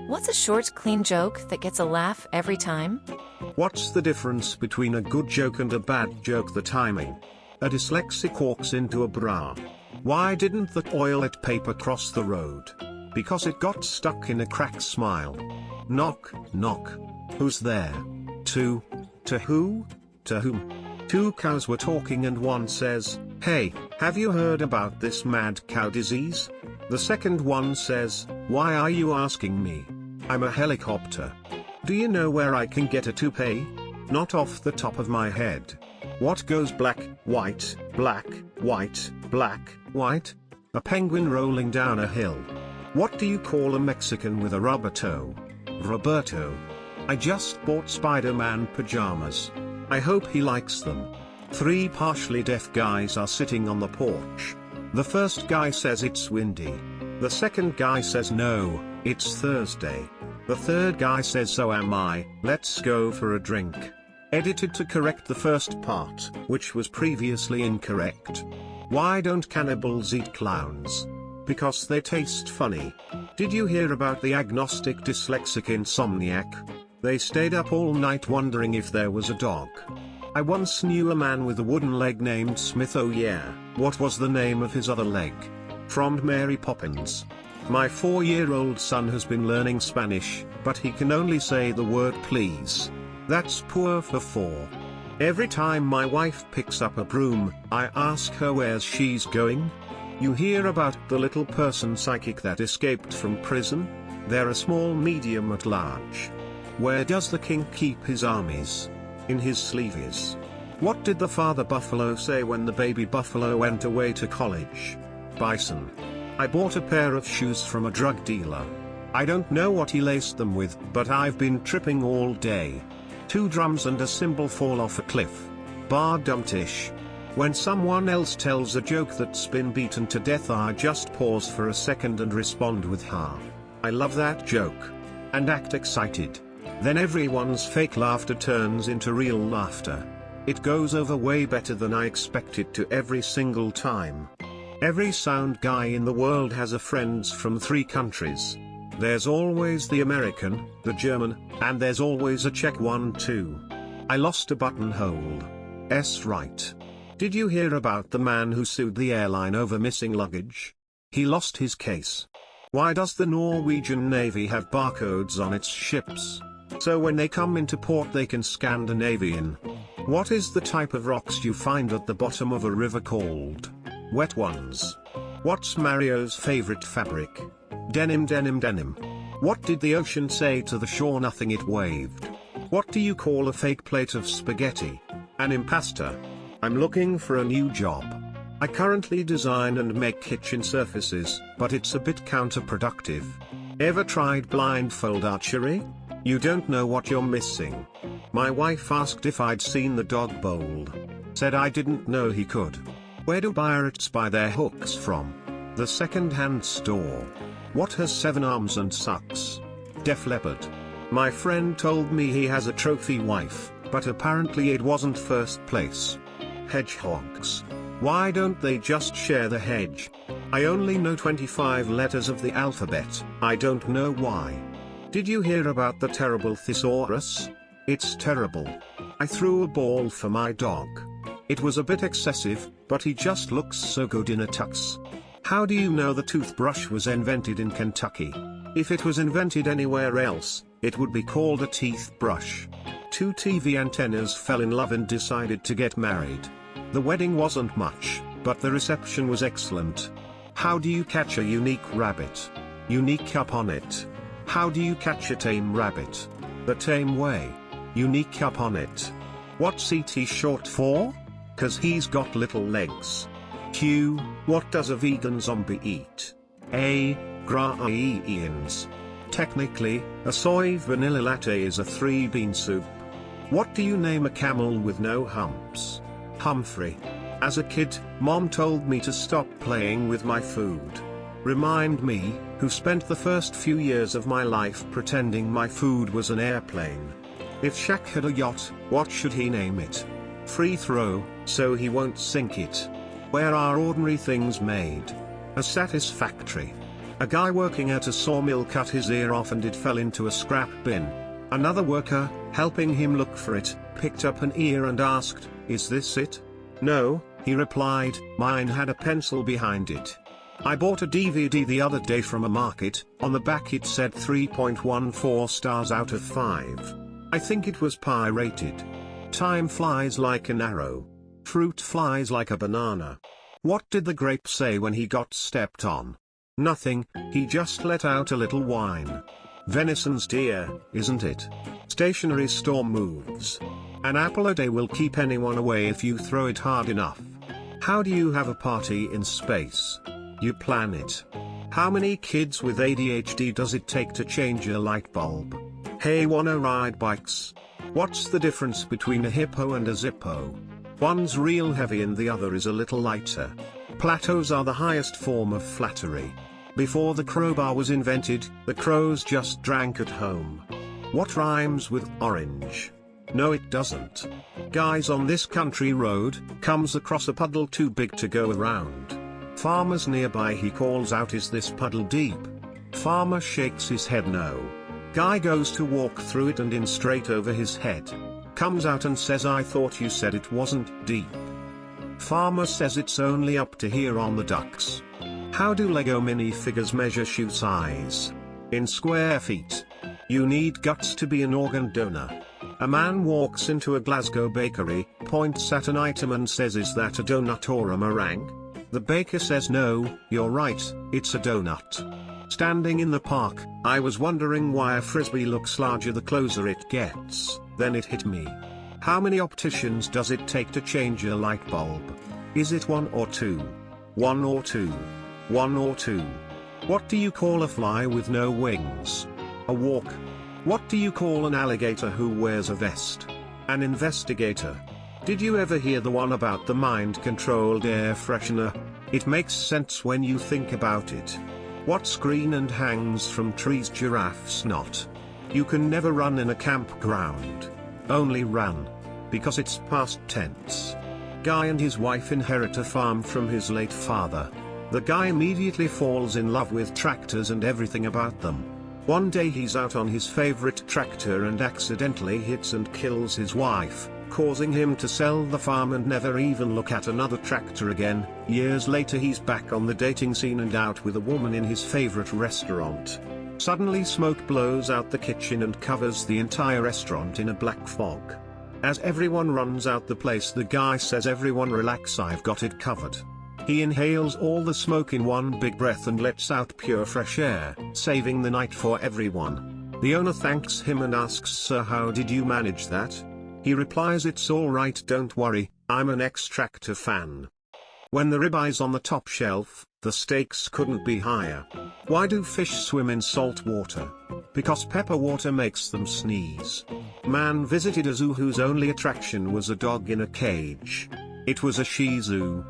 What's a short, clean joke that gets a laugh every time? What's the difference between a good joke and a bad joke? The timing. A dyslexic walks into a bra. Why didn't the toilet paper cross the road? Because it got stuck in a crack. Smile. Knock, knock. Who's there? To who? To whom? Two cows were talking and one says, "Hey, have you heard about this mad cow disease?" The second one says, "Why are you asking me? I'm a helicopter. Do you know where I can get a toupee? Not off the top of my head." What goes black, white, black, white, black, white? A penguin rolling down a hill. What do you call a Mexican with a rubber toe? Roberto. I just bought Spider-Man pajamas. I hope he likes them. Three partially deaf guys are sitting on the porch. The first guy says it's windy. The second guy says no, it's Thursday. The third guy says so am I, let's go for a drink. Edited to correct the first part, which was previously incorrect. Why don't cannibals eat clowns? Because they taste funny. Did you hear about the agnostic dyslexic insomniac? They stayed up all night wondering if there was a dog. I once knew a man with a wooden leg named Smith. Oh yeah, what was the name of his other leg? From Mary Poppins. My 4-year-old son has been learning Spanish, but he can only say the word please. That's poor for 4. Every time my wife picks up a broom, I ask her where she's going. You hear about the little person psychic that escaped from prison? They're a small medium at large. Where does the king keep his armies? In his sleeves. What did the father buffalo say when the baby buffalo went away to college? Bison. I bought a pair of shoes from a drug dealer. I don't know what he laced them with, but I've been tripping all day. 2 drums and a cymbal fall off a cliff. Bar dumptish. When someone else tells a joke that's been beaten to death, I just pause for a second and respond with ha. I love that joke. And act excited. Then everyone's fake laughter turns into real laughter. It goes over way better than I expect it to every single time. Every sound guy in the world has a friends from 3 countries. There's always the American, the German, and there's always a Czech one too. I lost a buttonhole. Right. Did you hear about the man who sued the airline over missing luggage? He lost his case. Why does the Norwegian Navy have barcodes on its ships? So when they come into port they can Scandinavian. What is the type of rocks you find at the bottom of a river called? Wet ones. What's Mario's favorite fabric? Denim, denim, denim. What did the ocean say to the shore? Nothing, it waved. What do you call a fake plate of spaghetti? An impasta. I'm looking for a new job. I currently design and make kitchen surfaces, but it's a bit counterproductive. Ever tried blindfold archery? You don't know what you're missing. My wife asked if I'd seen the dog bowled. Said I didn't know he could. Where do pirates buy their hooks from? The second-hand store. What has 7 arms and sucks? Def Leppard. My friend told me he has a trophy wife, but apparently it wasn't first place. Hedgehogs. Why don't they just share the hedge? I only know 25 letters of the alphabet, I don't know why. Did you hear about the terrible thesaurus? It's terrible. I threw a ball for my dog. It was a bit excessive, but he just looks so good in a tux. How do you know the toothbrush was invented in Kentucky? If it was invented anywhere else, it would be called a teeth brush. 2 TV antennas fell in love and decided to get married. The wedding wasn't much, but the reception was excellent. How do you catch a unique rabbit? Unique up on it. How do you catch a tame rabbit? The tame way. Unique up on it. What's ET short for? 'Cause he's got little legs. Q. What does a vegan zombie eat? A. Grains. Technically, a soy vanilla latte is a 3-bean soup. What do you name a camel with no humps? Humphrey. As a kid, Mom told me to stop playing with my food. Remind me, who spent the first few years of my life pretending my food was an airplane. If Shaq had a yacht, what should he name it? Free throw, so he won't sink it. Where are ordinary things made? A satisfactory. A guy working at a sawmill cut his ear off and it fell into a scrap bin. Another worker, helping him look for it, picked up an ear and asked, "Is this it?" "No," he replied, "mine had a pencil behind it. I bought a DVD the other day from a market, on the back it said 3.14 stars out of 5. I think it was pirated. Time flies like an arrow. Fruit flies like a banana. What did the grape say when he got stepped on? Nothing, he just let out a little whine. Venison's dear, isn't it? Stationery store moves. An apple a day will keep anyone away if you throw it hard enough. How do you have a party in space? You plan it. How many kids with ADHD does it take to change a light bulb? Hey, wanna ride bikes? What's the difference between a hippo and a zippo? One's real heavy and the other is a little lighter. Plateaus are the highest form of flattery. Before the crowbar was invented, the crows just drank at home. What rhymes with orange? No, it doesn't. Guys on this country road, comes across a puddle too big to go around. Farmers nearby, he calls out, "Is this puddle deep?" Farmer shakes his head no. Guy goes to walk through it and in straight over his head. Comes out and says, "I thought you said it wasn't deep." Farmer says it's only up to here on the ducks. How do Lego minifigures measure shoe size? In square feet. You need guts to be an organ donor. A man walks into a Glasgow bakery, points at an item and says, "Is that a donut or a meringue?" The baker says, "No, you're right, it's a donut." Standing in the park, I was wondering why a frisbee looks larger the closer it gets. Then it hit me. How many opticians does it take to change a light bulb? Is it 1 or 2? 1 or 2? 1 or 2? What do you call a fly with no wings? A walk. What do you call an alligator who wears a vest? An investigator. Did you ever hear the one about the mind-controlled air freshener? It makes sense when you think about it. What's green and hangs from trees? Giraffe snot. You can never run in a campground. Only run. Because it's past tense. Guy and his wife inherit a farm from his late father. The guy immediately falls in love with tractors and everything about them. One day he's out on his favorite tractor and accidentally hits and kills his wife, causing him to sell the farm and never even look at another tractor again. Years later he's back on the dating scene and out with a woman in his favorite restaurant. Suddenly smoke blows out the kitchen and covers the entire restaurant in a black fog. As everyone runs out the place, the guy says, "Everyone relax, I've got it covered." He inhales all the smoke in one big breath and lets out pure fresh air, saving the night for everyone. The owner thanks him and asks, "Sir, how did you manage that?" He replies, "It's all right, don't worry, I'm an ex-tractor fan." When the ribeye's on the top shelf, the stakes couldn't be higher. Why do fish swim in salt water? Because pepper water makes them sneeze. Man visited a zoo whose only attraction was a dog in a cage. It was a Shih Tzu.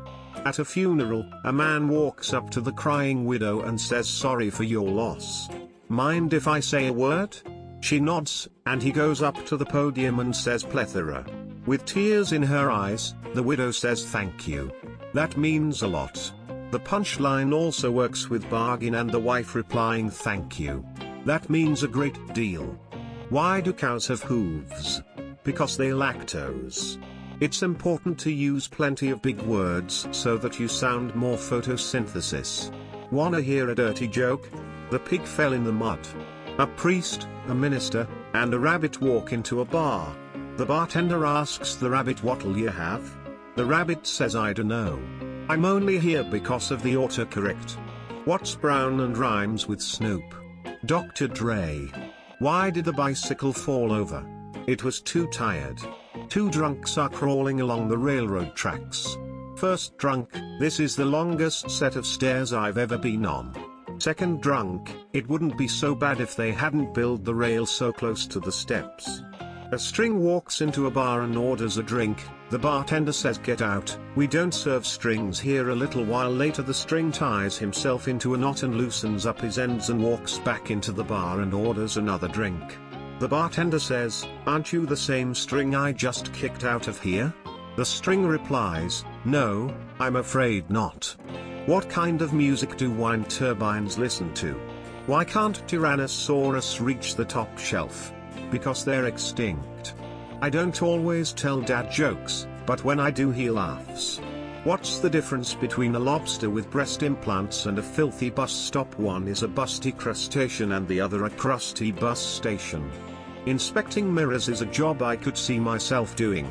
At a funeral, a man walks up to the crying widow and says, "Sorry for your loss. Mind if I say a word?" She nods, and he goes up to the podium and says, "Plethora." With tears in her eyes, the widow says, "Thank you. That means a lot." The punchline also works with bargain and the wife replying, "Thank you. That means a great deal." Why do cows have hooves? Because they lactose. It's important to use plenty of big words so that you sound more photosynthesis. Wanna hear a dirty joke? The pig fell in the mud. A priest, a minister, and a rabbit walk into a bar. The bartender asks the rabbit, "What'll you have?" The rabbit says, "I dunno. I'm only here because of the autocorrect." What's brown and rhymes with Snoop? Dr. Dre. Why did the bicycle fall over? It was too tired. Two drunks are crawling along the railroad tracks. First drunk, "This is the longest set of stairs I've ever been on." Second drunk, "It wouldn't be so bad if they hadn't built the rail so close to the steps." A string walks into a bar and orders a drink. The bartender says, "Get out, we don't serve strings here." A little while later the string ties himself into a knot and loosens up his ends and walks back into the bar and orders another drink. The bartender says, "Aren't you the same string I just kicked out of here?" The string replies, "No, I'm afraid not." What kind of music do wind turbines listen to? Why can't Tyrannosaurus reach the top shelf? Because they're extinct. I don't always tell dad jokes, but when I do he laughs. What's the difference between a lobster with breast implants and a filthy bus stop? One is a busty crustacean and the other a crusty bus station. Inspecting mirrors is a job I could see myself doing.